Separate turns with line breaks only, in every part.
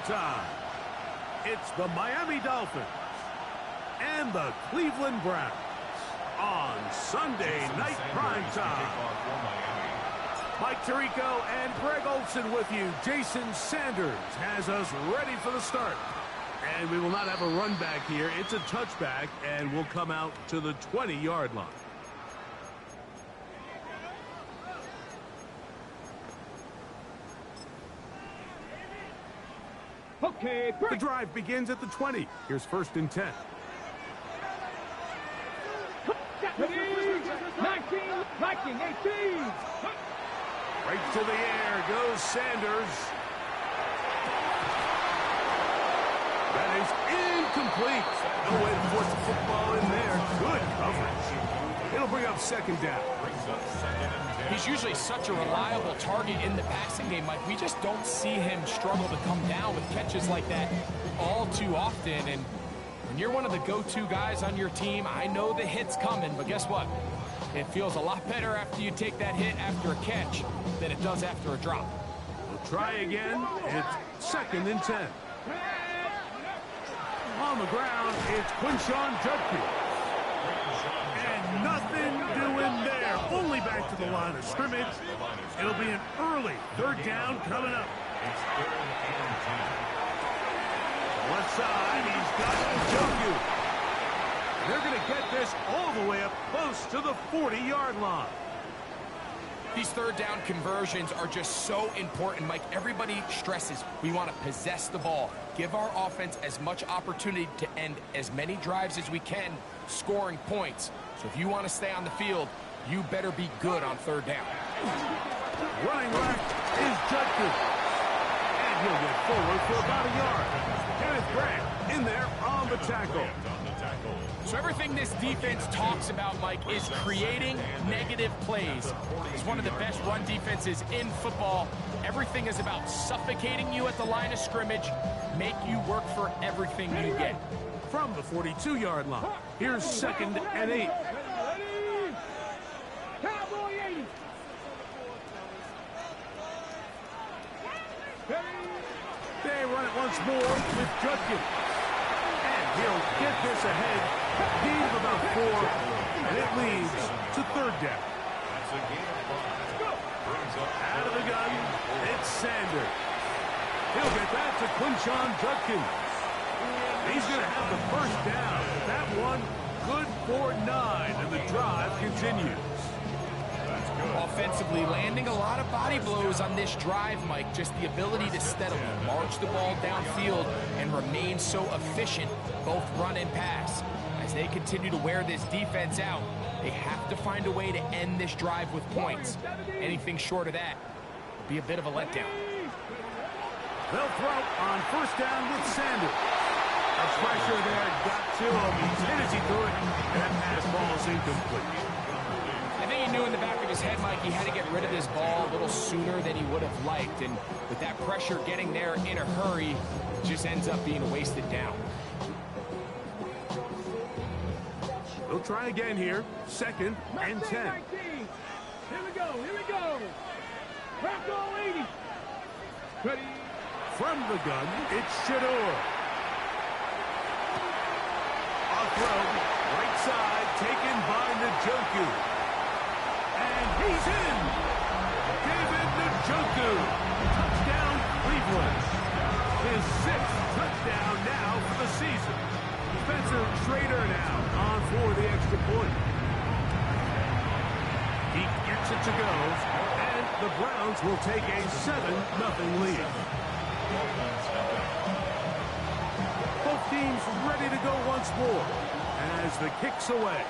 time. It's the Miami Dolphins and the Cleveland Browns on Sunday Night Prime Time. Mike Tirico and Greg Olson with you. Jason Sanders has us ready for the start. And we will not have a run back here. It's a touchback, and we'll come out to the 20-yard line.
Okay,
the drive begins at the 20. Here's 1st and 10.
19, 18.
Right to the air goes Sanders. That is incomplete. No way to force the football in there. Good coverage. It'll bring up 2nd down.
He's usually such a reliable target in the passing game, Mike. We just don't see him struggle to come down with catches like that all too often. And when you're one of the go-to guys on your team, I know the hit's coming, but guess what? It feels a lot better after you take that hit after a catch than it does after a drop.
We'll try again. It's 2nd and 10. On the ground, it's Quinshawn Judkins. And nothing doing there. Only back to the line of scrimmage. It'll be an early 3rd down coming up. Left side, he's got Njoku. They're going to get this all the way up close to the 40-yard line.
These 3rd down conversions are just so important, Mike. Everybody stresses we want to possess the ball, give our offense as much opportunity to end as many drives as we can, scoring points. So if you want to stay on the field, you better be good on 3rd down.
Running left is Judkins. And he'll get forward for about a yard. Kenneth Grant in there on the tackle.
So everything this defense talks about, Mike, is creating negative plays. It's one of the best run defenses in football. Everything is about suffocating you at the line of scrimmage, make you work for everything you get.
From the 42-yard line, here's 2nd and 8.
Cowboy 80.
They run it once more with Judkins. And he'll get this ahead. Gain of about 4, and it leads to 3rd down. Out of the gun, it's Sanders. He'll get that to Quinshawn Judkins. He's going to have the 1st down. That one good for 9, and the drive continues.
Offensively, landing a lot of body blows on this drive, Mike. Just the ability to steadily march the ball downfield and remain so efficient, both run and pass. As they continue to wear this defense out, they have to find a way to end this drive with points. Anything short of that will be a bit of a letdown.
They'll throw on 1st down with Sanders. The pressure there got to him. He's hit as he threw it, and that pass ball is incomplete.
I think he knew in the back of his head, Mike, he had to get rid of this ball a little sooner than he would have liked. And with that pressure getting there in a hurry, it just ends up being a wasted down.
They'll try again here. 2nd and 10.
19. Here we go. Here we go. Bronco 80. Ready.
From the gun, it's Shador. Off road, right side, taken by Njoku. And he's in. David Njoku. Touchdown, Cleveland. His 6th touchdown now for the season. Spencer Schrader now on for the extra point. He gets it to go, and the Browns will take a 7-0 lead. Both teams ready to go once more as the kick's away.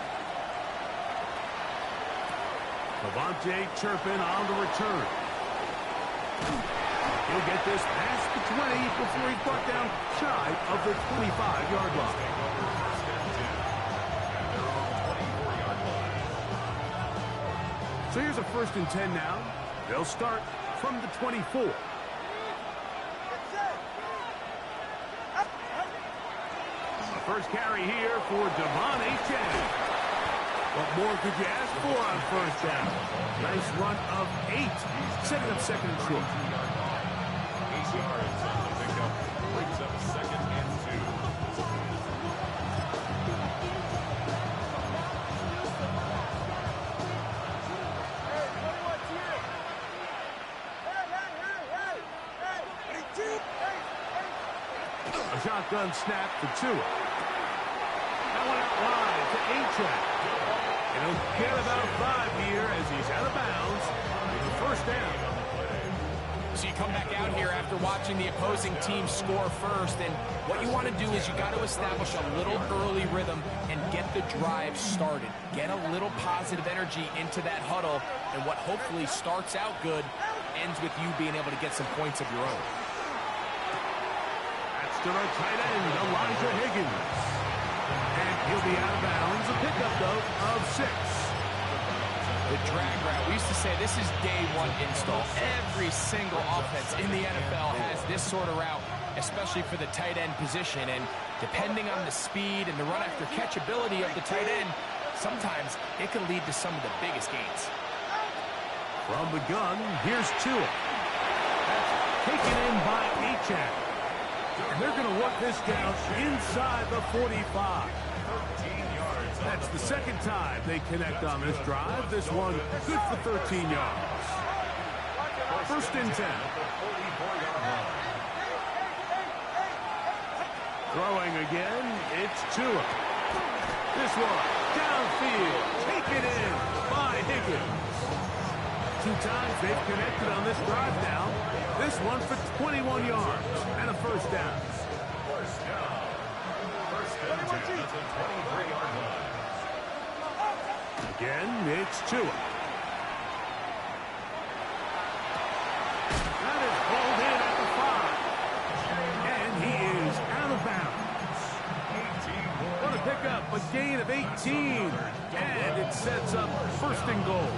Devontae Turpin on the return. He'll get this past the 20 before he's brought down shy of the 25-yard line. So here's a 1st and 10 now. They'll start from the 24. The first carry here for Devon Achane. What more could you ask for on 1st down? Nice run of 8. Setting up 2nd and short. A shotgun snap to Tua. That one out wide to A-Track. And he'll get about 5 here as he's out of bounds with the first down.
So you come back out here after watching the opposing team score first, and what you want to do is you got to establish a little early rhythm and get the drive started. Get a little positive energy into that huddle, and what hopefully starts out good ends with you being able to get some points of your own.
That's to our tight end, Elijah Higgins. And he'll be out of bounds. A pickup, though, of 6.
The drag route, we used to say this is day one install. Every single offense in the NFL has this sort of route, especially for the tight end position. And depending on the speed and the run after catch ability of the tight end, sometimes it can lead to some of the biggest gains.
From the gun, here's Tua. That's taken in by Achak. And they're going to work this down inside the 45. That's the second time they connect on this drive. This one good for 13 yards. First and 10. Throwing again, it's Tua. This one, downfield, taken in by Higgins. 2 times they've connected on this drive now. This one for 21 yards and a first down. Again, it's Tua. That is pulled in at the 5. And he is out of bounds. What a pickup, a gain of 18. And it sets up first and goal.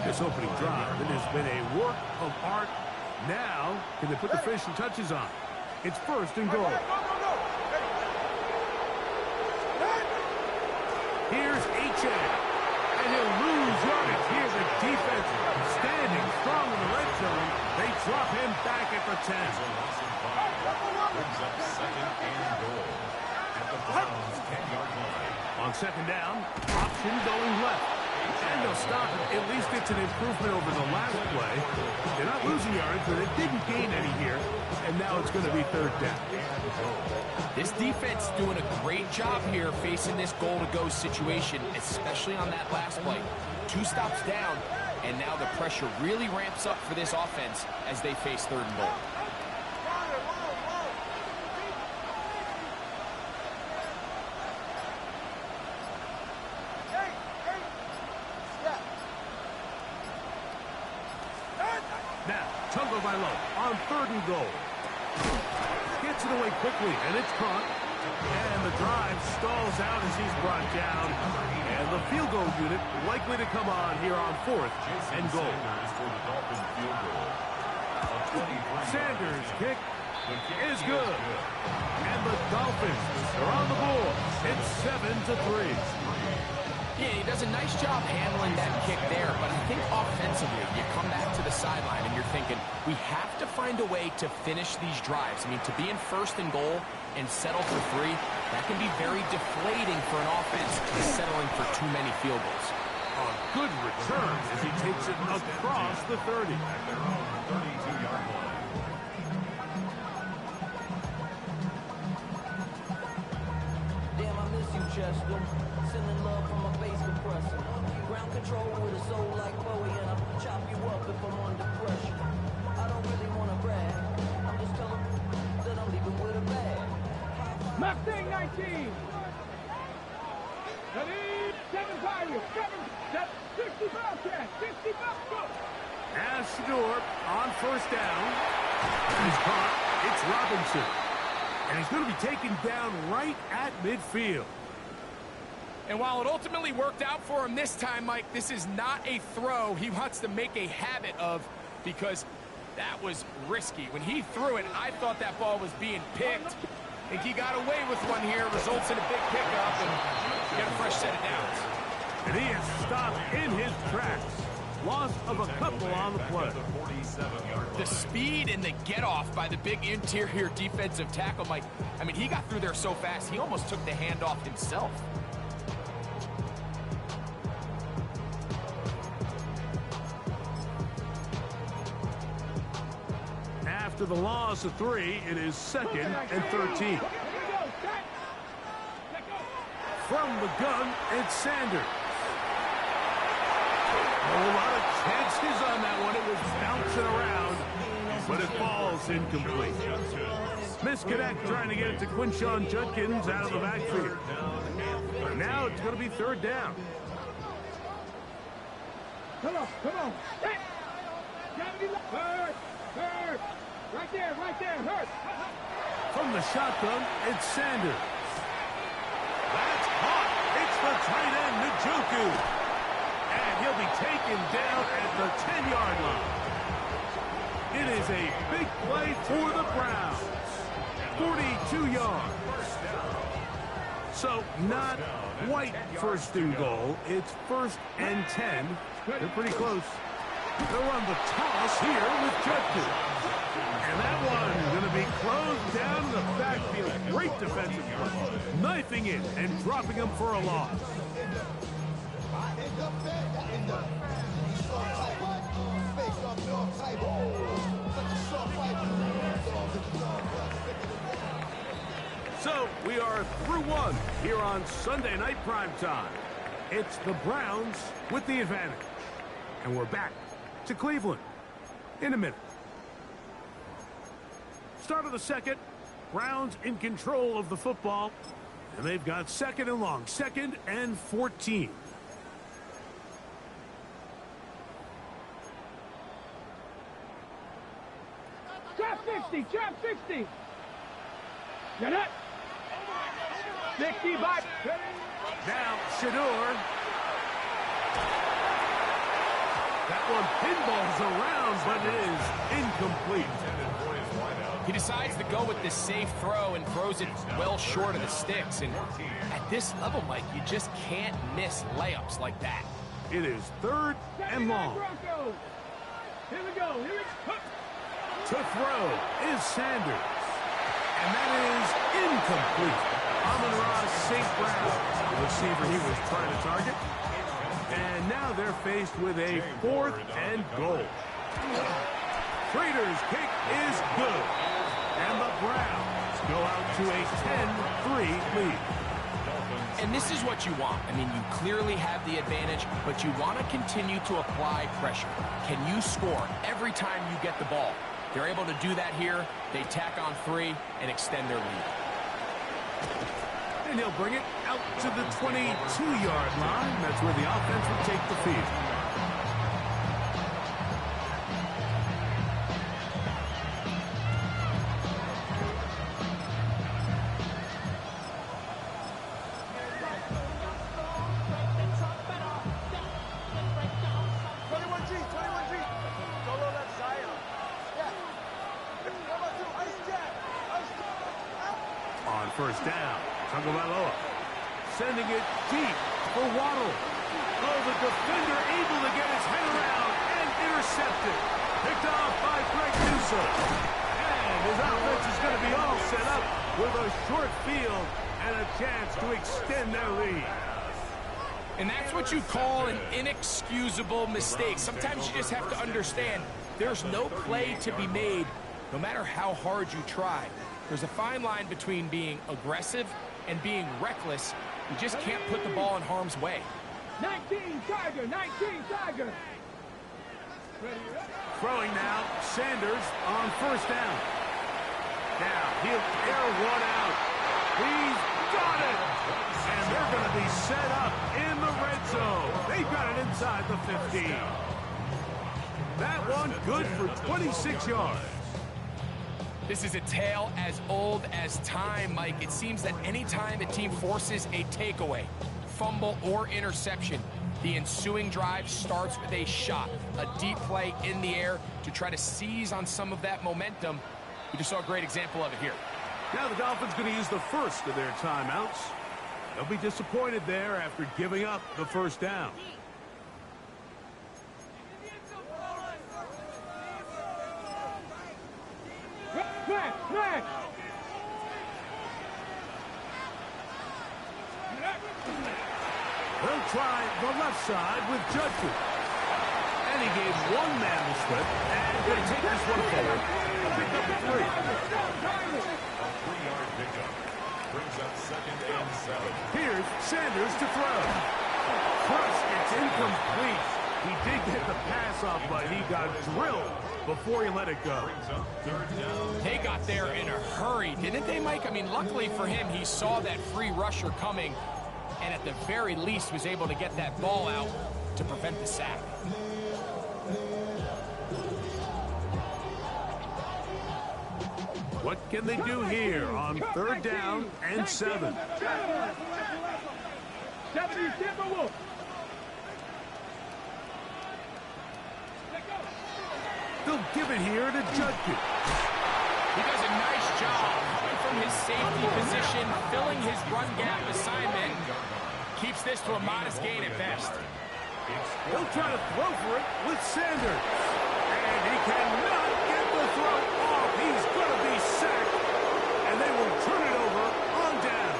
This opening drive, it has been a work of art. Now, can they put the finishing touches on? It's first and goal. Here's Achak, and he'll lose yardage. Here's the defense standing strong in the red zone. They drop him back at the 10.
Brings up second and goal at the Browns' 10-yard line.
On second down, option going left. And they'll stop it. At least it's an improvement over the last play. They're not losing yards, but they didn't gain any here. And now it's going to be third down.
This defense doing a great job here facing this goal-to-go situation, especially on that last play. 2 stops down, and now the pressure really ramps up for this offense as they face third and goal.
Now, Tagovailoa on third and goal. Gets it away quickly, and it's caught. And the drive stalls out as he's brought down. And the field goal unit likely to come on here on fourth and goal. Sanders' kick is good. And the Dolphins are on the board. It's 7-3.
Yeah, he does a nice job handling that kick there, but I think offensively, you come back to the sideline and you're thinking, we have to find a way to finish these drives. I mean, to be in first and goal and settle for 3, that can be very deflating for an offense settling for too many field goals.
A good return as he takes it across the 30.
At their own 32-yard line.
Damn, I miss you, Chester. Sending love from a bass compressor. Ground control with a soul like Bowie, and I'll chop you up if I'm under pressure. I don't really want to brag. I'm just telling that I'm leaving with a bag.
Mustang 19. That is 7 Pirates. 60 Bobcats. 60 Bobcats.
As Shador on first down. He's caught. It's Robinson. And he's going to be taken down right at midfield.
And while it ultimately worked out for him this time, Mike, this is not a throw he wants to make a habit of, because that was risky. When he threw it, I thought that ball was being picked. I think he got away with one here, results in a big pickup, and get a fresh set of downs.
And he is stopped in his tracks. Loss of a couple on the play.
The speed and the get-off by the big interior defensive tackle, Mike. I mean, he got through there so fast, he almost took the handoff himself.
After the loss of 3, it is 2nd and 13. From the gun, it's Sanders. A lot of chances on that one. It was bouncing around, but it falls incomplete. Misconnect trying to get it to Quinshon Judkins out of the backfield. But now it's going to be 3rd down.
Come on. Hey. Hurt. Right there, hurt.
From the shotgun, it's Sanders. That's caught. It's the tight end, Njoku. And he'll be taken down at the 10-yard line. It is a big play for the Browns. 42 yards. So not quite 1st and goal. It's 1st and 10. They're pretty close. They'll run the toss here with Judkins. And that one going to be closed down in the backfield. Great defensive play. Knifing it and dropping him for a loss. So we are through 1 here on Sunday Night Primetime. It's the Browns with the advantage. And we're back to Cleveland in a minute. Start of the 2nd. Browns in control of the football. And they've got 2nd and long. 2nd and 14.
Trap 60. Get it. 60 back.
Now Shador. That one pinballs around, but it is incomplete.
He decides to go with this safe throw and throws it well short of the sticks. And at this level, Mike, you just can't miss layups like that.
It is 3rd and long.
Here we go.
To throw is Sanders. And that is incomplete. Amon-Ra St. Brown, the receiver he was trying to target. And now they're faced with a 4th and goal. Prater's kick is good. And the Browns go out to a 10-3 lead.
And this is what you want. I mean, you clearly have the advantage, but you want to continue to apply pressure. Can you score every time you get the ball? They're able to do that here. They tack on 3 and extend their lead.
And he'll bring it out to the 22-yard line. That's where the offense will take the field. On 1st down, Tagovailoa sending it deep for Waddle. Oh, the defender able to get his head around and intercepted. Picked off by Greg Newsome. And his offense is going to be all set up with a short field and a chance to extend their lead.
And that's what you call an inexcusable mistake. Sometimes you just have to understand there's no play to be made, no matter how hard you try. There's a fine line between being aggressive and being reckless. You just can't put the ball in harm's way.
19 Tiger.
Throwing now, Sanders on 1st down. Now, he'll air one out. He's got it! And they're going to be set up in the red zone. They've got it inside the 15. That one good for 26 yards.
This is a tale as old as time, Mike. It seems that anytime a team forces a takeaway, fumble, or interception, the ensuing drive starts with a shot, a deep play in the air to try to seize on some of that momentum. We just saw a great example of it here.
Now the Dolphins going to use the first of their timeouts. They'll be disappointed there after giving up the 1st down.
Smack!
They'll try the left side with Judkins. And he gave one man the slip and going to take this one forward. Pick up Sanders to throw. Crush, it's incomplete. He did get the pass off, but he got drilled before he let it go.
They got there in a hurry, didn't they, Mike? I mean, luckily for him, he saw that free rusher coming, and at the very least was able to get that ball out to prevent the sack.
What can they do here on 3rd down and 7? They'll give it here to Judkins.
He does a nice job from his safety position, filling his run gap assignment. Keeps this to a modest gain at best.
He'll try to throw for it with Sanders. And he cannot get the throw off. He's going to be sacked. And they will turn it over on down.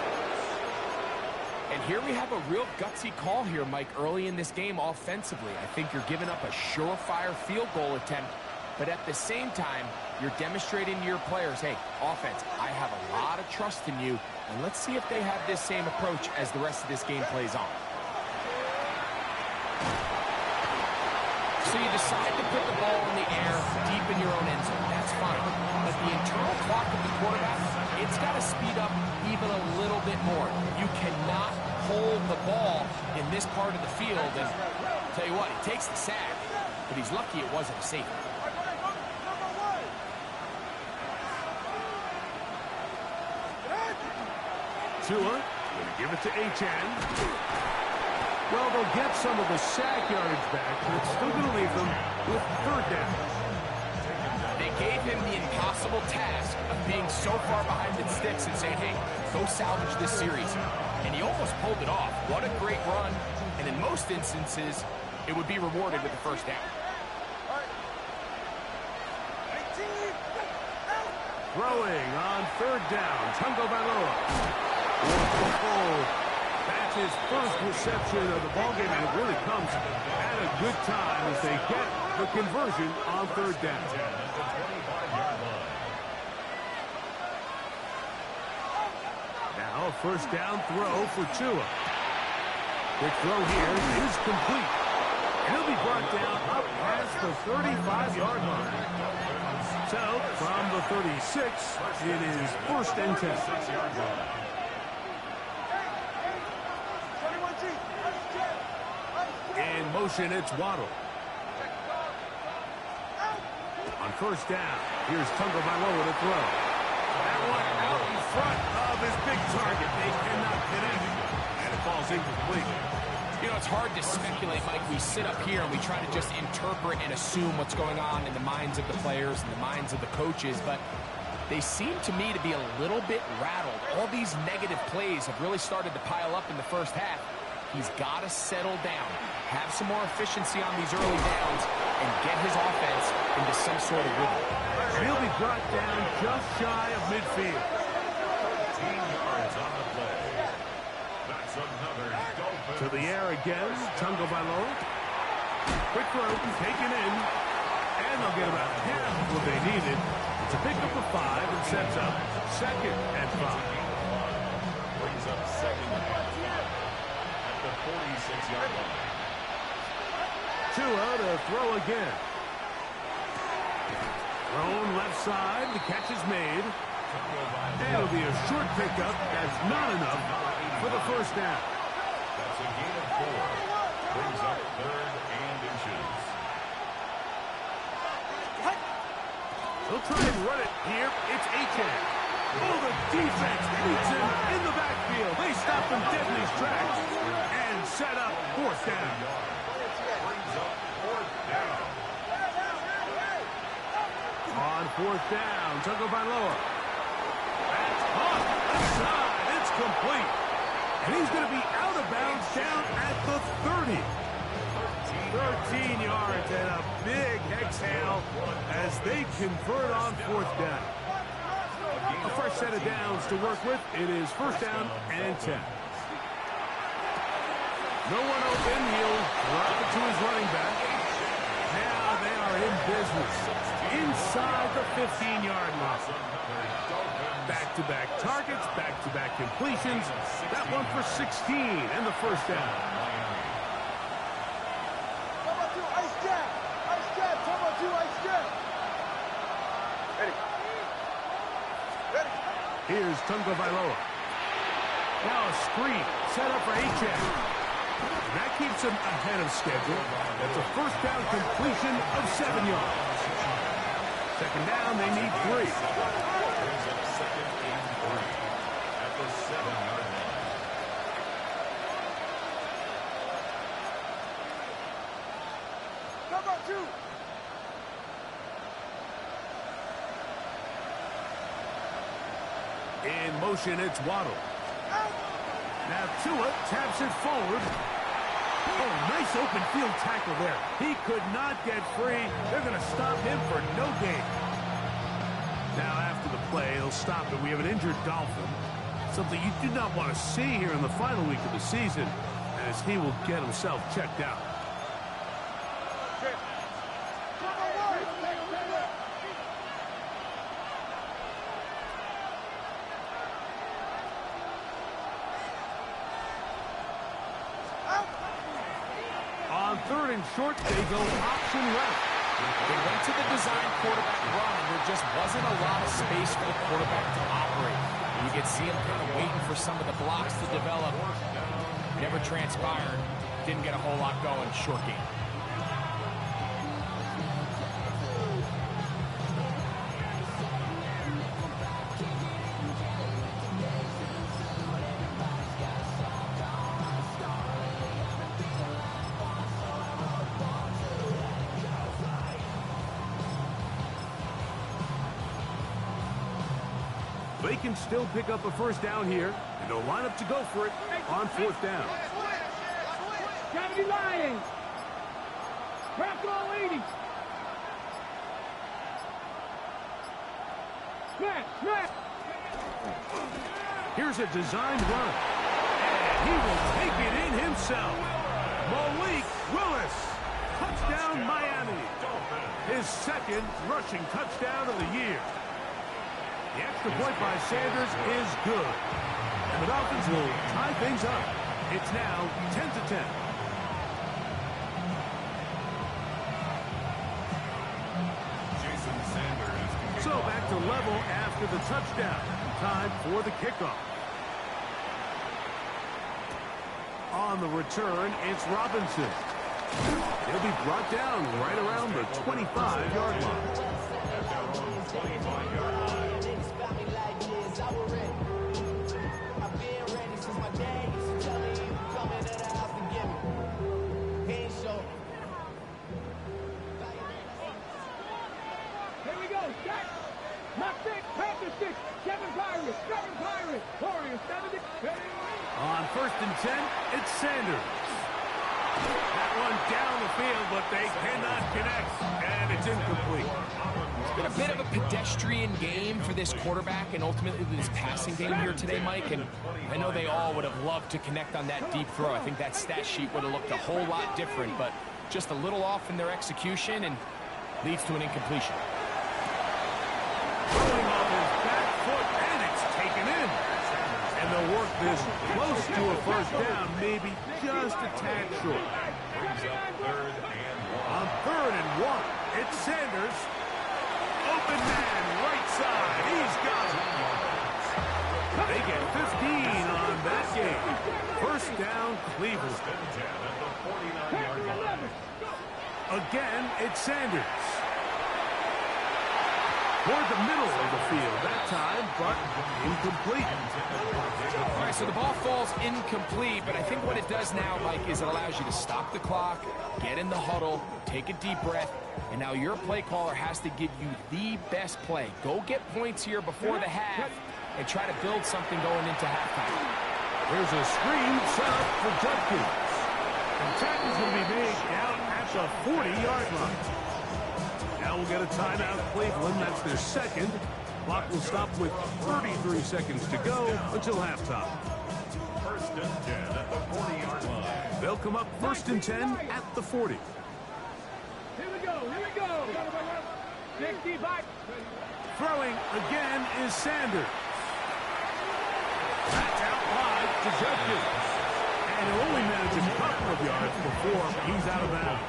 And here we have a real gutsy call here, Mike, early in this game offensively. I think you're giving up a surefire field goal attempt. But at the same time, you're demonstrating to your players, hey, offense, I have a lot of trust in you. And let's see if they have this same approach as the rest of this game plays on. So you decide to put the ball in the air deep in your own end zone. That's fine. But the internal clock of the quarterback, it's got to speed up even a little bit more. You cannot hold the ball in this part of the field. And I'll tell you what, he takes the sack, but he's lucky it wasn't a safety.
Tua, going to give it to Achane. Well, they'll get some of the sack yardage back, but it's still going to leave them with 3rd down.
They gave him the impossible task of being so far behind the sticks and saying, hey, go salvage this series. And he almost pulled it off. What a great run. And in most instances, it would be rewarded with the 1st down.
Throwing on 3rd down, Tungo Bailoa. That's his first reception of the ballgame, and it really comes at a good time as they get the conversion on 3rd down. Now a 1st down throw for Tua. Quick throw here is complete. And he'll be brought down up past the 35-yard line. So, from the 36, it is 1st and 10. In motion, it's Waddle. On 1st down, here's Tungo Bailoa to throw. That one out in front of his big target. They cannot connect, and it falls incomplete.
You know, it's hard to speculate, Mike. We sit up here and we try to just interpret and assume what's going on in the minds of the players and the minds of the coaches, but they seem to me to be a little bit rattled. All these negative plays have really started to pile up in the 1st half. He's got to settle down, have some more efficiency on these early downs, and get his offense into some sort of rhythm.
He'll be brought down just shy of midfield.
13 yards on the play. That's another Dolphin.
To the air again, Tungo Bailoa. Quick throw, taken in, and they'll get about half what they needed. It's a pickup of 5 and sets up 2nd and 5.
Brings up 2nd and 5 at the 46-yard line.
Tua to throw again. Thrown left side, the catch is made. And it'll be a short pickup. That's not enough for the 1st down.
That's a gain of 4. Brings up 3rd and inches.
He'll try and run it here. It's Achane. Oh, the defense beats him in the backfield. They stop him dead in his tracks and set up 4th down.
Brings up 4th down.
On 4th down, Tungo Bailoa. That's caught. Inside. It's complete. And he's going to be out of bounds down at the 30. 13 yards and a big exhale as they convert on 4th down. A fresh set of downs to work with. It is 1st down and 10. No one open. He'll drop it to his running back. Now they are in business. inside the 15-yard line. Back-to-back targets, back-to-back completions. That one for 16 and the first down.
Turbo 2, ice jab. Ice jab, turbo 2, ice jab. Ready. Ready.
Here's Tunga Vailoa. Now a screen set up for H.M. That keeps him ahead of schedule. That's a first down completion of 7 yards. Second down, they need 3.
Second and 3 at the 7-yard line.
Turbo 2.
In motion, it's Waddle. Now Tua taps it forward. Oh, nice open field tackle there. He could not get free. They're going to stop him for no gain. Now after the play, they'll stop it. We have an injured Dolphin. Something you do not want to see here in the final week of the season, as he will get himself checked out. On third and short, they go option right.
They went to the design quarterback run, and there just wasn't a lot of space for the quarterback to operate. You could see him kind of waiting for some of the blocks to develop. Never transpired. Didn't get a whole lot going. Short game.
They can still pick up a first down here, and they'll line up to go for it on fourth down.
Gravity Lions. Crack all 80. Smash, smash.
Here's a designed run, and he will take it in himself. Malik Willis, touchdown Miami. His second rushing touchdown of the year. The extra point by Sanders is good. And the Dolphins will tie things up. It's now 10-10.
Jason Sanders.
So back to level after the touchdown. Time for the kickoff. On the return, it's Robinson. He'll be brought down right around the 25-yard line.
25-yard line.
Here we go. Jack. Not six. Panther six. Kevin Pirate. Warriors 70.
On first and 10, it's Sanders. That one down the field, but they cannot connect, and it's incomplete.
It's been a bit of a pedestrian game for this quarterback and ultimately this passing game here today, Mike. And I know they all would have loved to connect on that deep throw. I think that stat sheet would have looked a whole lot different, but just a little off in their execution and leads to an incompletion.
Throwing off his back foot, and it's taken in. And they'll work this close to a first down, maybe just a tad short.
Brings up 3rd and 1.
On 3rd and 1, it's Sanders. Open man, right side. He's got it. They get 15 on that game. First down, Cleveland.
At the 49-yard line.
Again, it's Sanders. Toward the middle of the field that time, but incomplete.
All right, so the ball falls incomplete, but I think what it does now, Mike, is it allows you to stop the clock, get in the huddle, take a deep breath, and now your play caller has to give you the best play. Go get points here before the half and try to build something going into halftime.
There's a screen set up for Judkins. And tackle's going to be made down at the 40-yard line. Now we'll get a timeout, Cleveland. That's their second. Clock will stop with 33 seconds to go until halftime.
First and 10 at the 40-yard line.
They'll come up first and 10 at the 40.
Here we go.
Throwing again is Sanders. That's out wide to Judkins. And he'll only manage a couple of yards before he's out of bounds.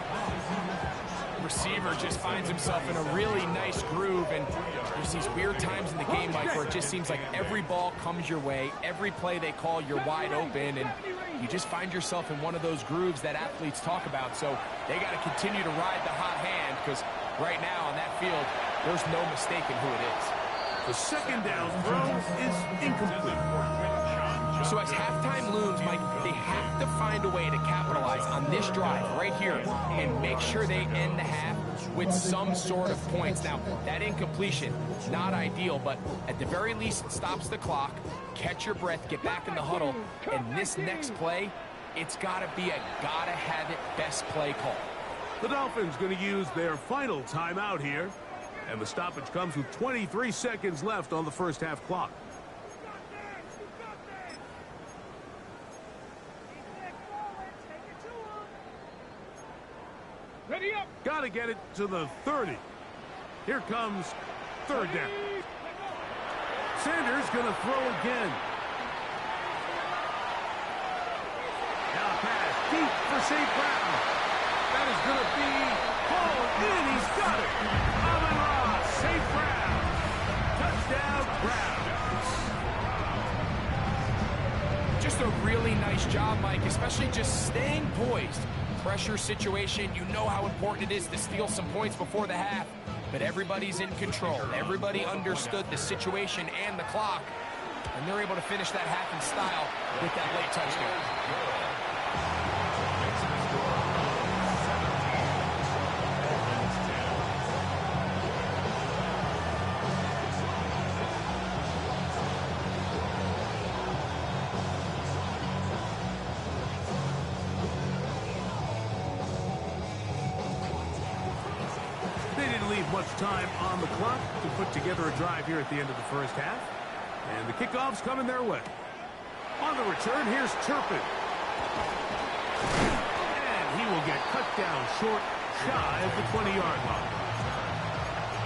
Receiver just finds himself in a really nice groove, and there's these weird times in the game, Mike, where it just seems like every ball comes your way, every play they call, you're wide open, and you just find yourself in one of those grooves that athletes talk about. So they got to continue to ride the hot hand, because right now on that field, there's no mistaking who it is.
The second down throw is incomplete.
So as halftime looms, Mike, they have to find a way to capitalize on this drive right here and make sure they end the half with some sort of points. Now, that incompletion, not ideal, but at the very least, it stops the clock. Catch your breath, get back in the huddle, and this next play, it's got to be a gotta-have-it best play call.
The Dolphins going to use their final timeout here, and the stoppage comes with 23 seconds left on the first half clock.
Ready up.
Got to get it to the 30. Here comes third down. Sanders going to throw again. Now a pass deep for St. Brown. That is going to be hauled in. He's got it. Amon-Ra, St. Brown. Touchdown, Browns.
Just a really nice job, Mike, especially just staying poised. Pressure situation, you know how important it is to steal some points before the half, but everybody's in control. Everybody understood the situation and the clock, and they're able to finish that half in style with that late touchdown.
Much time on the clock to put together a drive here at the end of the first half. And the kickoff's coming their way. On the return, here's Turpin. And he will get cut down short, shy of the 20-yard line.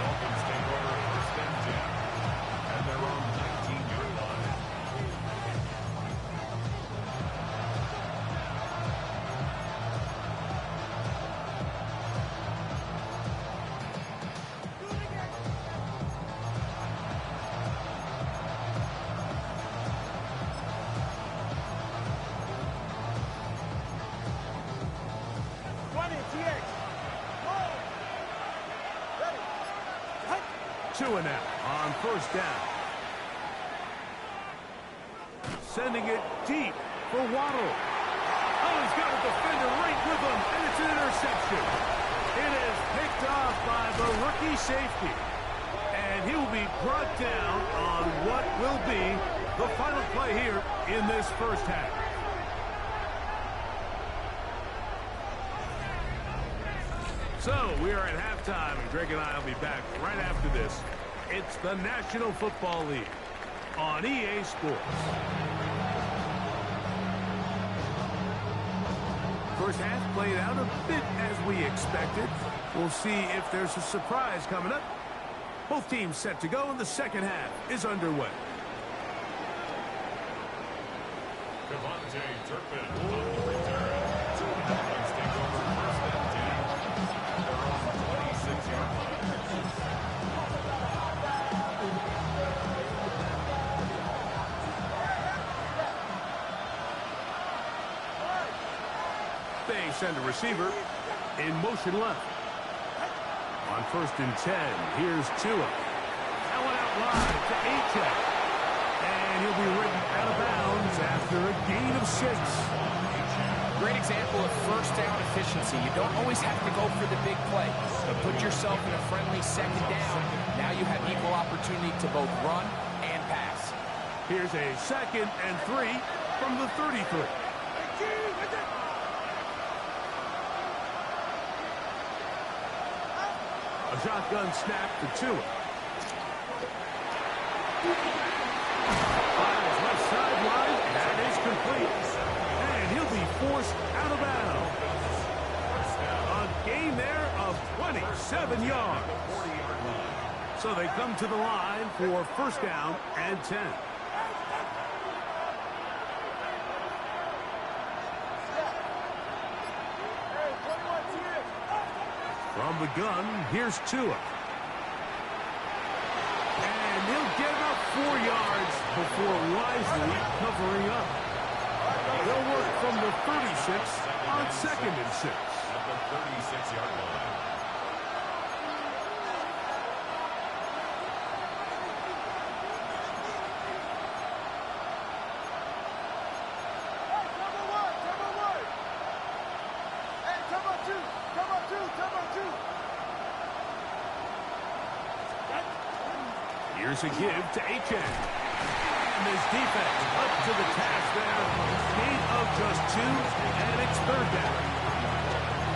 Dolphins take over first and 10. And they're on the 19-yard line.
Two and out on first down. Sending it deep for Waddle. Oh, he's got a defender right with him, and it's an interception. It is picked off by the rookie safety. And he will be brought down on what will be the final play here in this first half. So, we are at halftime, and Greg and I will be back right after this. It's the National Football League on EA Sports. First half played out a bit as we expected. We'll see if there's a surprise coming up. Both teams set to go, and the second half is underway.
Devontae Turpin on the return. Dolphins take over first and 10. They're on the 26-yard line.
They send a receiver in motion left. On first and 10, here's Tua. That one out wide to Achek. And he'll be ridden out of bounds after a gain of 6.
Great example of first down efficiency. You don't always have to go for the big play, but put yourself in a friendly second down. Now you have equal opportunity to both run and pass.
Here's a 2nd and 3 from the 33. A shotgun snap to Tua. Fires left sideline, and that is complete. And he'll be forced out of bounds. A gain there of of 27 yards. So they come to the line for first down and 10. From the gun, here's Tua. And he'll get about 4 yards before wisely covering up. They'll work from the 36 on 2nd and 6.
At the 36-yard line.
Here's a give to H.N. And his defense up to the task there. Gain of just 2, and it's third down.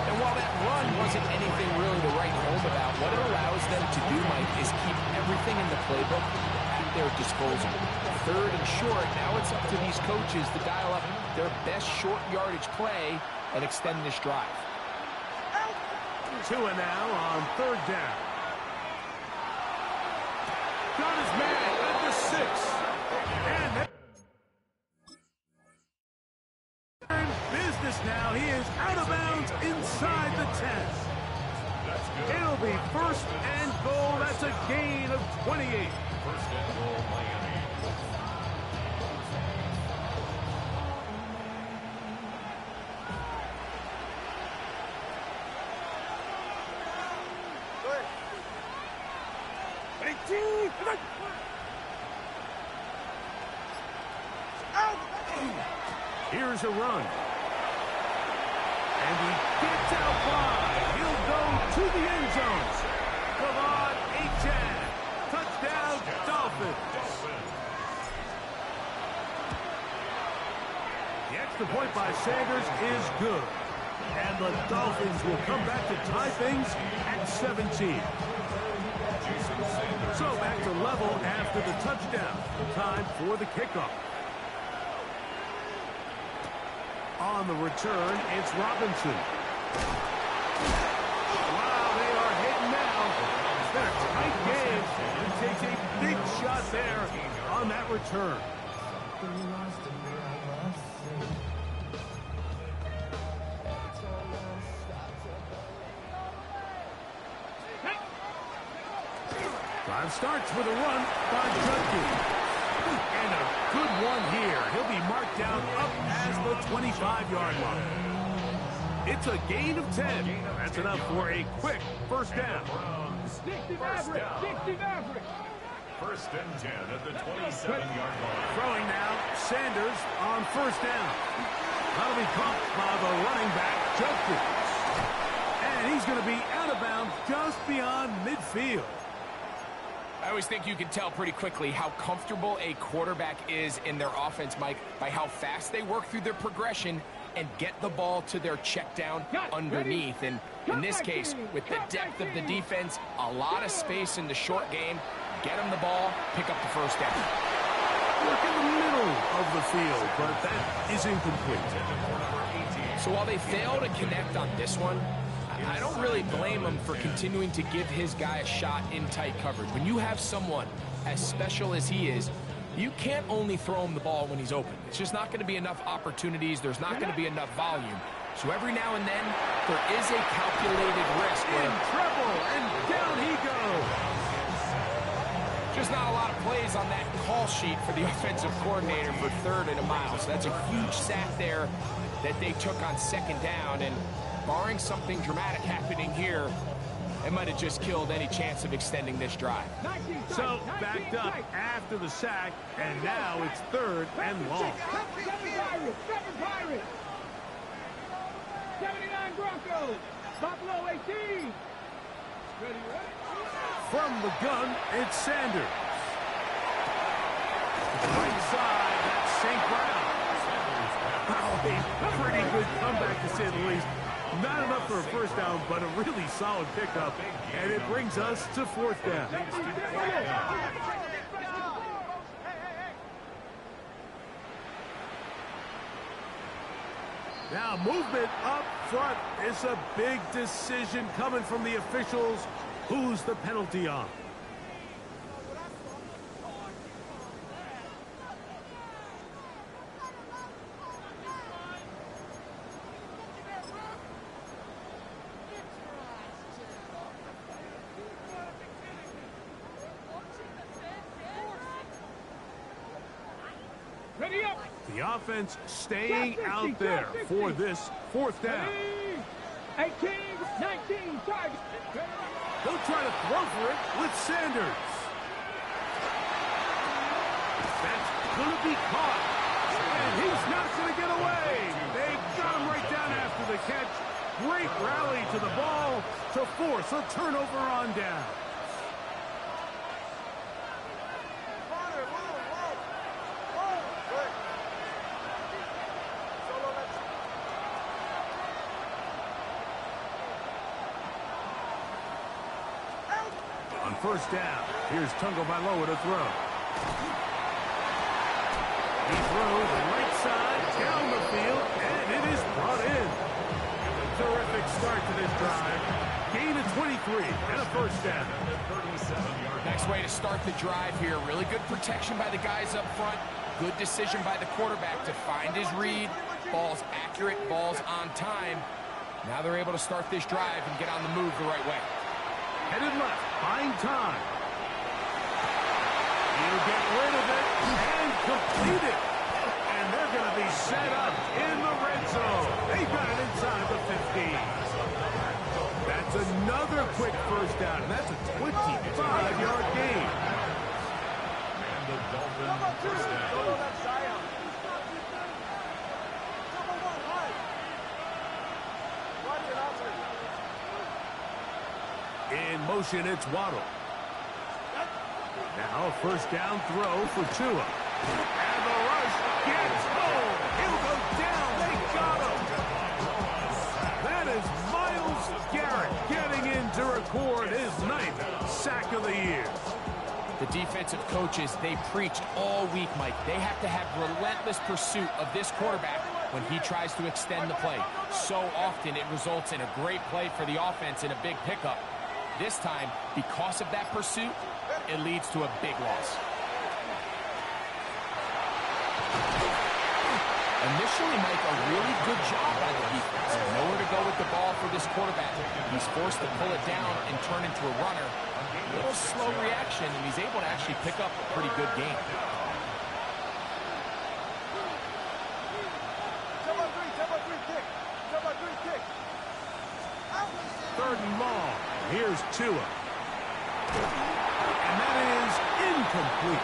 And while that run wasn't anything really to write home about, what it allows them to do, Mike, is keep everything in the playbook at their disposal. Third and short, now it's up to these coaches to dial up their best short yardage play and extend this drive.
Tua now on third down. Got his man at the 6. And business now. He is out of bounds inside the 10. It'll be first and goal. That's a gain of 28.
First and goal, Miami.
Here's a run. And he gets out wide. He'll go to the end zone. Kavod H.N. Touchdown, Dolphins. The extra point by Sanders is good. And the Dolphins will come back to tie things at 17. So back to level after the touchdown. Time for the kickoff. On the return, it's Robinson. Wow, they are hitting now. It's been a tight game. He takes a big shot there on that return. Drive starts with a run by Judkins. And a good one here. He'll be marked down up as the 25-yard line. It's a gain of 10. That's enough for a quick first down.
First and 10 at the 27-yard line.
Throwing now, Sanders on first down. That'll be caught by the running back, Judkins. And he's going to be out of bounds just beyond midfield.
I always think you can tell pretty quickly how comfortable a quarterback is in their offense, Mike, by how fast they work through their progression and get the ball to their check down underneath. And in this case, with the depth of the defense, a lot of space in the short game, get them the ball, pick up the first down.
Work in the middle of the field, but that is incomplete.
So while they fail to connect on this one, I don't really blame him for continuing to give his guy a shot in tight coverage. When you have someone as special as he is, you can't only throw him the ball when he's open. It's just not going to be enough opportunities. There's not going to be enough volume. So every now and then, there is a calculated risk.
In trouble, and down he goes.
Just not a lot of plays on that call sheet for the offensive coordinator for third and a mile. So that's a huge sack there that they took on second down. And barring something dramatic happening here, it might have just killed any chance of extending this drive.
So backed up after the sack, and now it's third and long.
79 Broncos, Buffalo 18.
From the gun, it's Sanders. Right side, that's St. Brown. Oh, a pretty good comeback to say the least. Not enough for a first down, but a really solid pickup. And it brings us to fourth down. Now movement up front is a big decision coming from the officials. Who's the penalty on? The offense staying out there for this fourth down.
18, 19, target.
He'll try to throw for it with Sanders. That's going to be caught. And he's not going to get away. They got him right down after the catch. Great rally to the ball to force a turnover on down. On first down, here's Tagovailoa to throw. He throws right side, down the field, and it is brought in. Terrific start to this drive. Gain of 23 and a first down.
Nice way to start the drive here. Really good protection by the guys up front. Good decision by the quarterback to find his read. Ball's accurate, ball's on time. Now they're able to start this drive and get on the move the right way.
Headed left, buying time. He'll get rid of it and complete it. And they're going to be set up in the red zone. They got it inside the 15. That's another quick first down. And that's a 25-yard gain.
And the Dolphins first down.
In motion, it's Waddle. Now, first down throw for Tua. And the rush gets home. He'll go down. They got him. That is Myles Garrett getting in to record his 9th sack of the year.
The defensive coaches, they preached all week, Mike. They have to have relentless pursuit of this quarterback when he tries to extend the play. So often it results in a great play for the offense and a big pickup. This time, because of that pursuit, it leads to a big loss. Initially, Mike, a really good job by the defense. Nowhere to go with the ball for this quarterback. He's forced to pull it down and turn into a runner. A little slow reaction, and he's able to actually pick up a pretty good game.
Third and long. Here's Tua. And that is incomplete.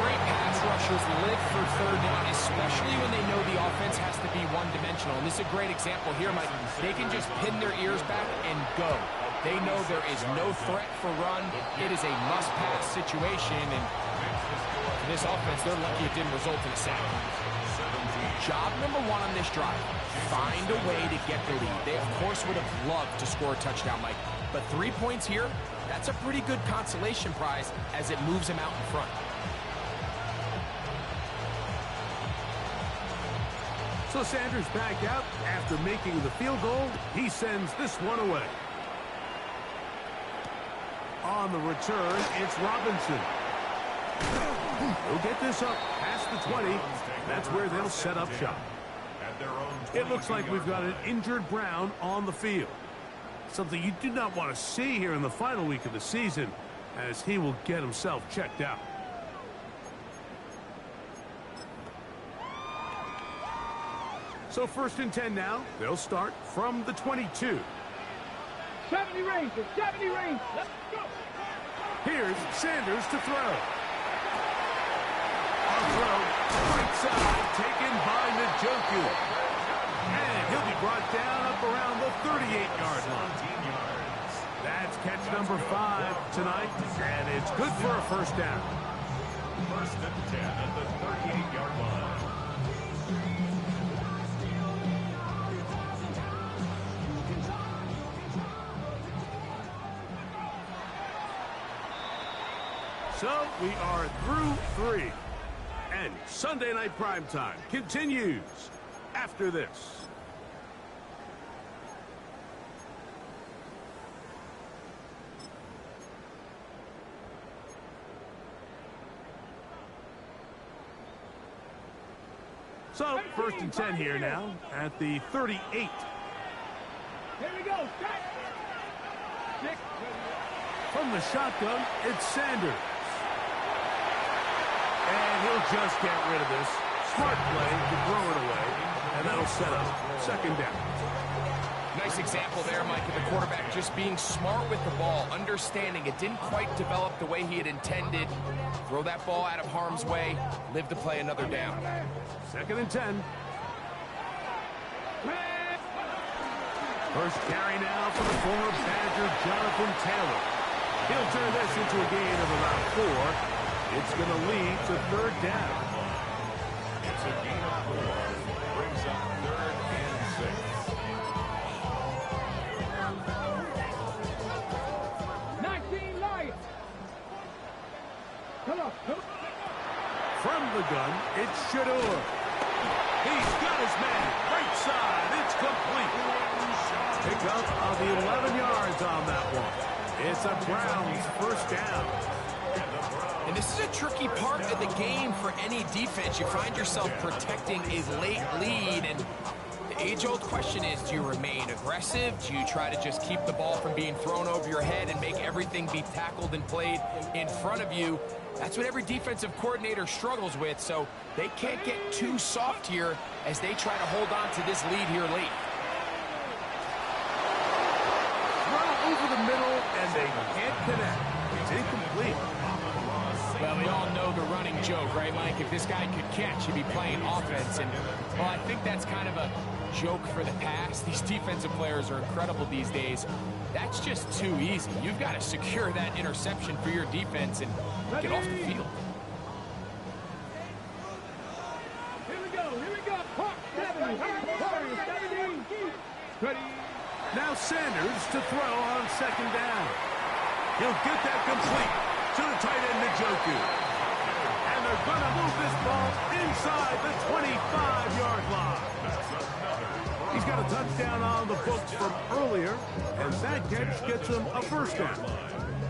Great pass rushers live for third down, especially when they know the offense has to be one-dimensional. And this is a great example here, Mike. They can just pin their ears back and go. They know there is no threat for run. It is a must-pass situation. And for this offense, they're lucky it didn't result in a sack. Job number one on this drive, find a way to get the lead. They, of course, would have loved to score a touchdown, Mike. But 3 points here, that's a pretty good consolation prize as it moves them out in front.
So Sanders back out after making the field goal. He sends this one away. On the return, it's Robinson. He'll get this up past the 20. That's where they'll set up shop. It looks like we've got an injured Brown on the field. Something you do not want to see here in the final week of the season, as he will get himself checked out. So 1st and 10 now. They'll start from the 22.
70 Rangers, 70 Rangers. Let's go.
Here's Sanders to throw. On throw, right side, taken by Njoku. And he'll be brought down up around the 38-yard line. That's catch number 5 tonight, and it's good for a first down.
1st and 10 at the 38-yard line.
So we are through 3. And Sunday Night Primetime continues after this. So, 1st and 10 here now at the 38.
Here we go.
From the shotgun, it's Sanders. And he'll just get rid of this. Smart play to throw it away. And that'll set up 2nd down.
Nice example there, Mike, of the quarterback just being smart with the ball, understanding it didn't quite develop the way he had intended. Throw that ball out of harm's way, live to play another down.
2nd and 10. First carry now for the former Badger, Jonathan Taylor. He'll turn this into a gain of about 4. It's going to lead to 3rd down.
It's a gain of 4. Brings up 3rd and 6.
19 Lions. Come on.
From the gun, it's Shador. He's got his man. Right side. It's complete. Pick up on the 11 yards on that one. It's a Browns 1st down.
And this is a tricky part of the game for any defense. You find yourself protecting a late lead, and the age-old question is, do you remain aggressive? Do you try to just keep the ball from being thrown over your head and make everything be tackled and played in front of you? That's what every defensive coordinator struggles with, so they can't get too soft here as they try to hold on to this lead here late.
Over the middle, and they can't connect. It's incomplete.
Well, we all know the running joke, right, Mike? If this guy could catch, he'd be playing offense. And, well, I think that's kind of a joke for the past. These defensive players are incredible these days. That's just too easy. You've got to secure that interception for your defense and get off the field.
Here we go. Hawk 70. 17. Ready.
Now Sanders to throw on 2nd down. He'll get that complete to the tight end, Njoku. And they're going to move this ball inside the 25-yard line. He's got a touchdown on the books from earlier, and that catch gets him a 1st down.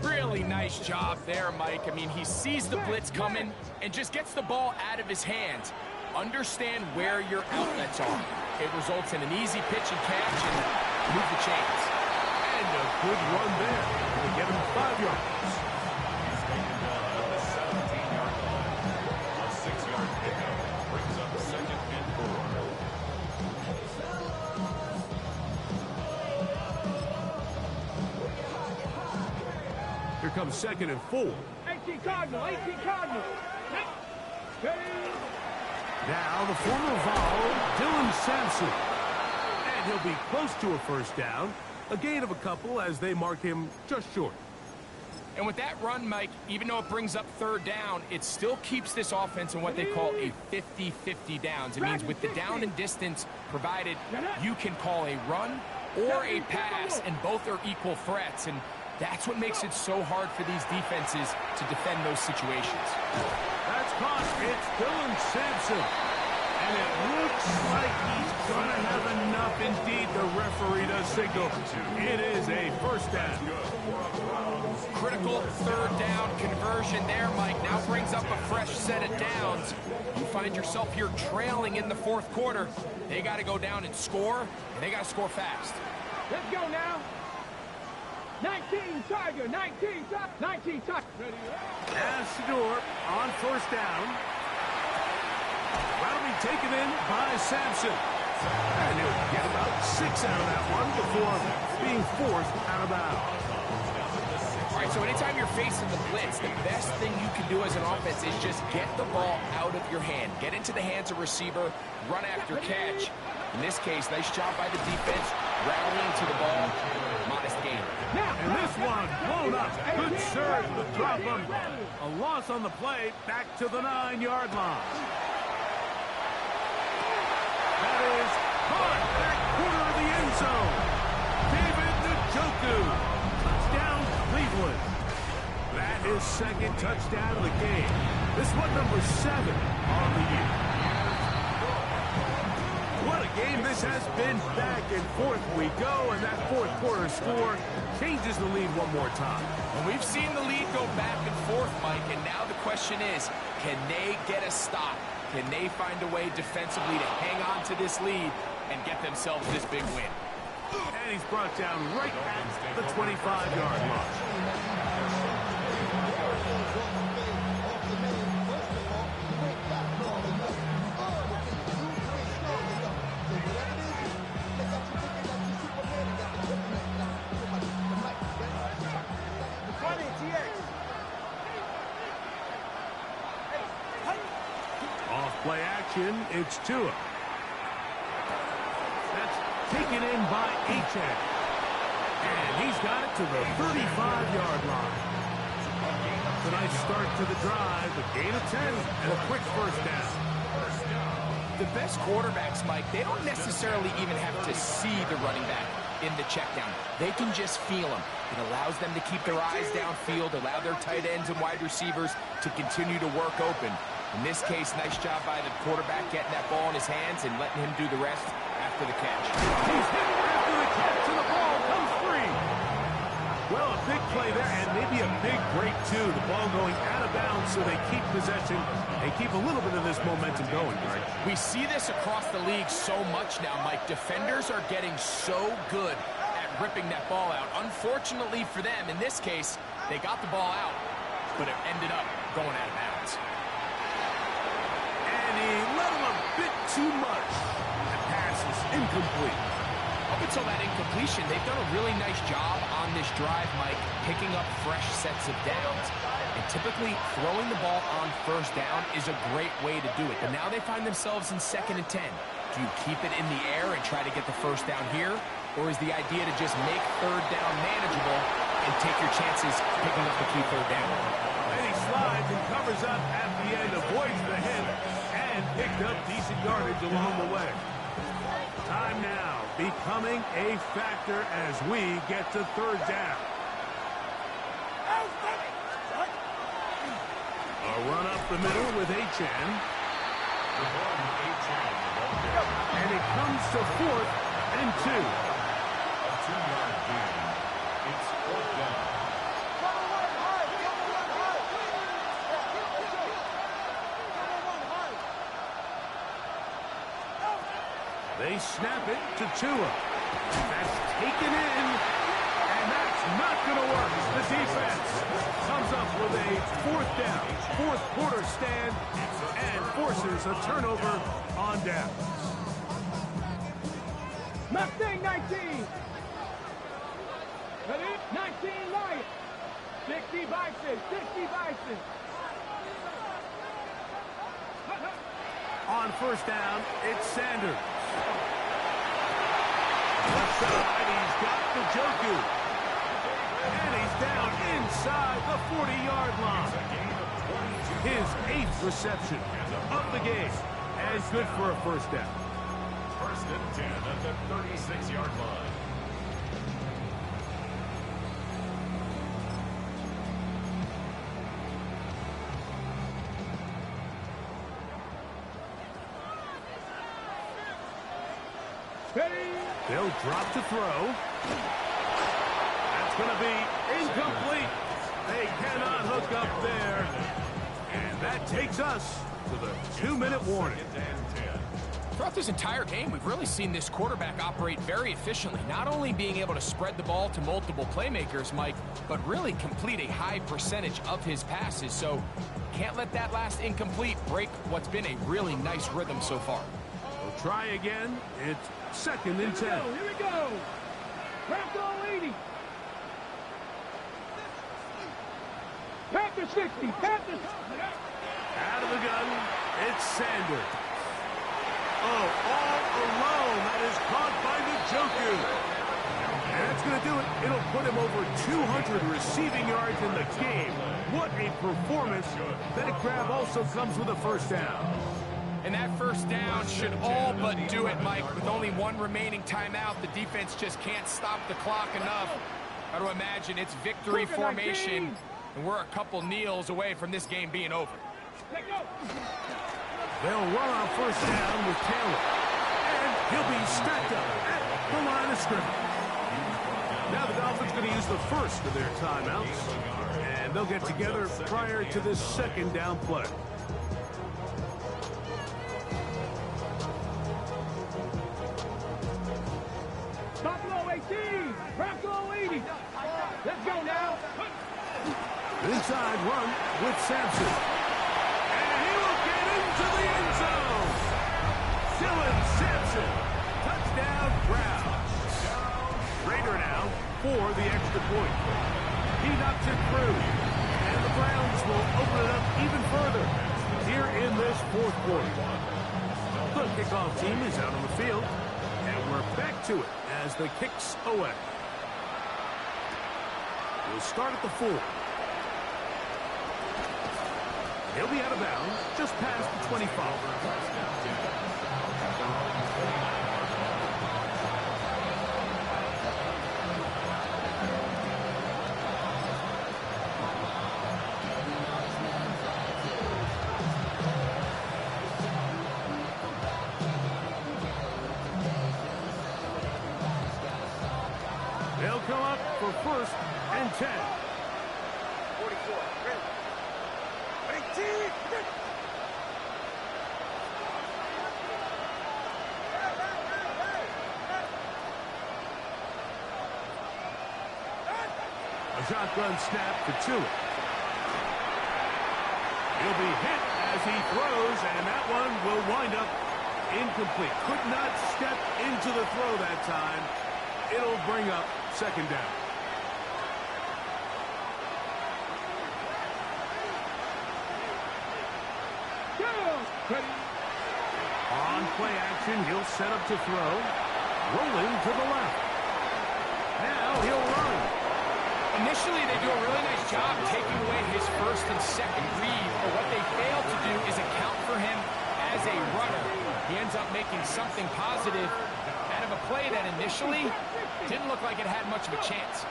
Really nice job there, Mike. I mean, he sees the blitz coming and just gets the ball out of his hands. Understand where your outlets are. It results in an easy pitch and catch and move the chains.
And a good run there to get him 5 yards.
He's taken down at the 17-yard line. A 6-yard pickup brings up 2nd and 4.
Here comes 2nd and 4.
18 Cardinal.
Now the former Vol, Dylan Sampson. And he'll be close to a 1st down. A gain of a couple as they mark him just short.
And with that run, Mike, even though it brings up 3rd down, it still keeps this offense in what they call a 50-50 downs. It means with the down and distance provided, you can call a run or a pass, and both are equal threats. And that's what makes it so hard for these defenses to defend those situations.
That's caught. It's Dylan Sampson. And it looks like he's going to have enough indeed. The referee does signal. It is a 1st down.
Critical 3rd down conversion there, Mike. Now brings up a fresh set of downs. You find yourself here trailing in the 4th quarter. They got to go down and score, and they got to score fast.
Let's go now. 19 Tiger. 19 Tiger.
As Shador on 1st down. That'll be taken in by Sampson. And he'll get about 6 out of that one before being forced out of bounds.
All right, so anytime you're facing the blitz, the best thing you can do as an offense is just get the ball out of your hand. Get into the hands of receiver, run after catch. In this case, nice job by the defense, rallying to the ball. Modest gain.
And this one blown up. Good serve to drop him. A loss on the play, back to the 9-yard line. That is caught back corner of the end zone. David Njoku. Touchdown, Cleveland. That is 2nd touchdown of the game. This one number 7 on the year. What a game this has been. Back and forth we go, and that 4th quarter score changes the lead one more time.
And we've seen the lead go back and forth, Mike, and now the question is, can they get a stop? Can they find a way defensively to hang on to this lead and get themselves this big win?
And he's brought down right at the 25-yard line. Off play action, it's Tua. That's taken in by Achane. And he's got it to the 35-yard line. It's a nice start to the drive, a gain of 10, and a quick first down.
The best quarterbacks, Mike, they don't necessarily even have to see the running back in the check down. They can just feel him. It allows them to keep their eyes downfield, allow their tight ends and wide receivers to continue to work open. In this case, nice job by the quarterback getting that ball in his hands and letting him do the rest after the catch.
He's hit after the catch, and the ball comes free. Well, a big play there, and maybe a big break, too. The ball going out of bounds, so they keep possession and keep a little bit of this momentum going, right?
We see this across the league so much now, Mike. Defenders are getting so good at ripping that ball out. Unfortunately for them, in this case, they got the ball out, but it ended up going out of bounds.
And he let him a bit too much. The pass is incomplete.
Up until that incompletion, they've done a really nice job on this drive, Mike, picking up fresh sets of downs. And typically, throwing the ball on first down is a great way to do it. But now they find themselves in 2nd and 10. Do you keep it in the air and try to get the first down here? Or is the idea to just make 3rd down manageable and take your chances picking up the key 3rd down?
And he slides and covers up at the end, avoids the hit, and picked up decent yardage along the way. Time now becoming a factor as we get to 3rd down. A run up the middle with Achane. And it comes to 4th and 2.
A 2-yard gain. It's 4th down.
They snap it to Tua. That's taken in, and that's not going to work. The defense comes up with a 4th down, 4th quarter stand, and forces a turnover on downs.
Mustang 19. Ready? 19 Lions. 60 Bison. 60 Bison.
On first down, it's Sanders. Left side, he's got the Joku. And he's down inside the 40-yard line. His 8th reception of the game. And good for a first down.
1st and 10 at the 36-yard line.
They'll drop to throw. That's going to be incomplete. They cannot hook up there. And that takes us to the 2-minute warning.
Throughout this entire game, we've really seen this quarterback operate very efficiently, not only being able to spread the ball to multiple playmakers, Mike, but really complete a high percentage of his passes. So can't let that last incomplete break what's been a really nice rhythm so far.
We'll try again. It's 2nd and 10.
Here we go. Panther 80. Panther 60. Panther.
Out of the gun, it's Sanders. Oh, all alone. That is caught by the Joku. And that's going to do it. It'll put him over 200 receiving yards in the game. What a performance. That grab also comes with a first down.
And that first down should all but do it, Mike. With only one remaining timeout, the defense just can't stop the clock enough. Got to imagine it's victory formation, and we're a couple kneels away from this game being over.
They'll run on first down with Taylor. And he'll be stacked up at the line of scrimmage. Now the Dolphins going to use the first of their timeouts. And they'll get together prior to this 2nd down play.
Let's go now.
Inside run with Sampson. And he will get into the end zone. Dylan Sampson. Touchdown, Browns. Raider now for the extra point. He knocks it through. And the Browns will open it up even further here in this fourth quarter. The kickoff team is out on the field. And we're back to it as the kicks away. We'll start at the 4. He'll be out of bounds just past the 25. They'll come up for 1st and 10.
44. Ready. 18.
A shotgun snap to Tua. He'll be hit as he throws, and that one will wind up incomplete. Could not step into the throw that time. It'll bring up 2nd down. On play action, he'll set up to throw. Rolling to the left. Now he'll run.
Initially, they do a really nice job taking away his 1st and 2nd read, but what they fail to do is account for him as a runner. He ends up making something positive out of a play that initially didn't look like it had much of a chance.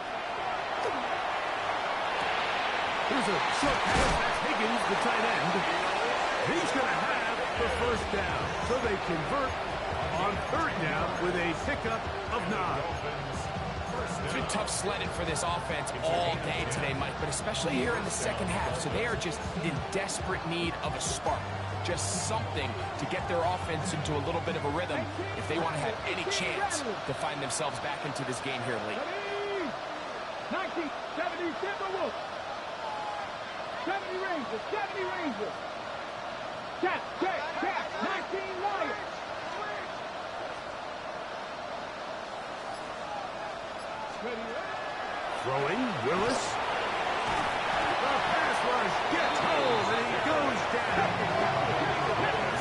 Here's a short pass. That's Higgins, the tight end. He's going to have the 1st down. So they convert on 3rd down with a pickup of 9.
It's been tough sledding for this offense all day today, Mike, but especially here in the 2nd half. So they are just in desperate need of a spark. Just something to get their offense into a little bit of a rhythm if they want to have any chance to find themselves back into this game here late.
19, 70, Timberwolves. 70 Rangers, 70 Rangers. Check, 19 Lions.
Throwing, Willis. The pass rush gets home, and he goes down.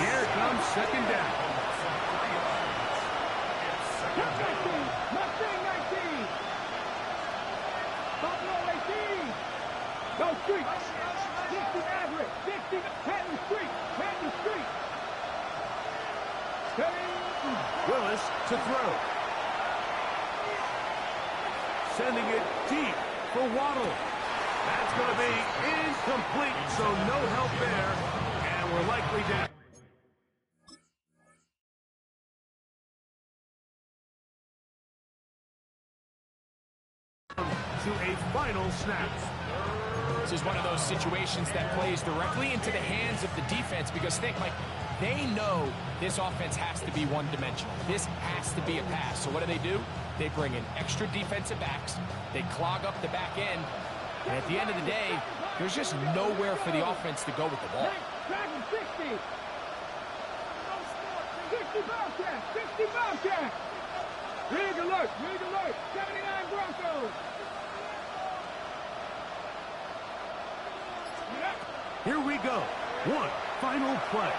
Here comes 2nd down.
Mustang 19. Buffalo 18. Go Street. 60 Maverick. 60 Patton Street. Patton Street.
Willis to throw. Sending it deep for Waddle. That's going to be incomplete, so no help there, and we're likely down. To a final snap.
This is one of those situations that plays directly into the hands of the defense because think, like, they know this offense has to be one-dimensional. This has to be a pass. So what do? They bring in extra defensive backs. They clog up the back end. And at the end of the day, there's just nowhere for the offense to go with the ball.
60. 60 Bobcats. 60 Bobcats. Rig alert. 79 Broncos.
Here we go. One final play.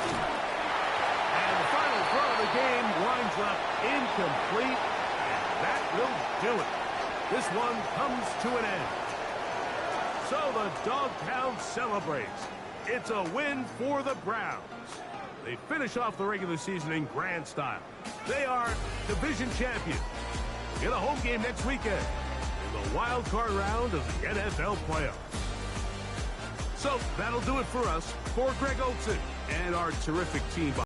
And the final throw of the game winds up incomplete. And that will do it. This one comes to an end. So the Dogtown celebrates. It's a win for the Browns. They finish off the regular season in grand style. They are division champions. Get a home game next weekend in the wild card round of the NFL playoffs. So that'll do it for us. For Greg Olson and our terrific team.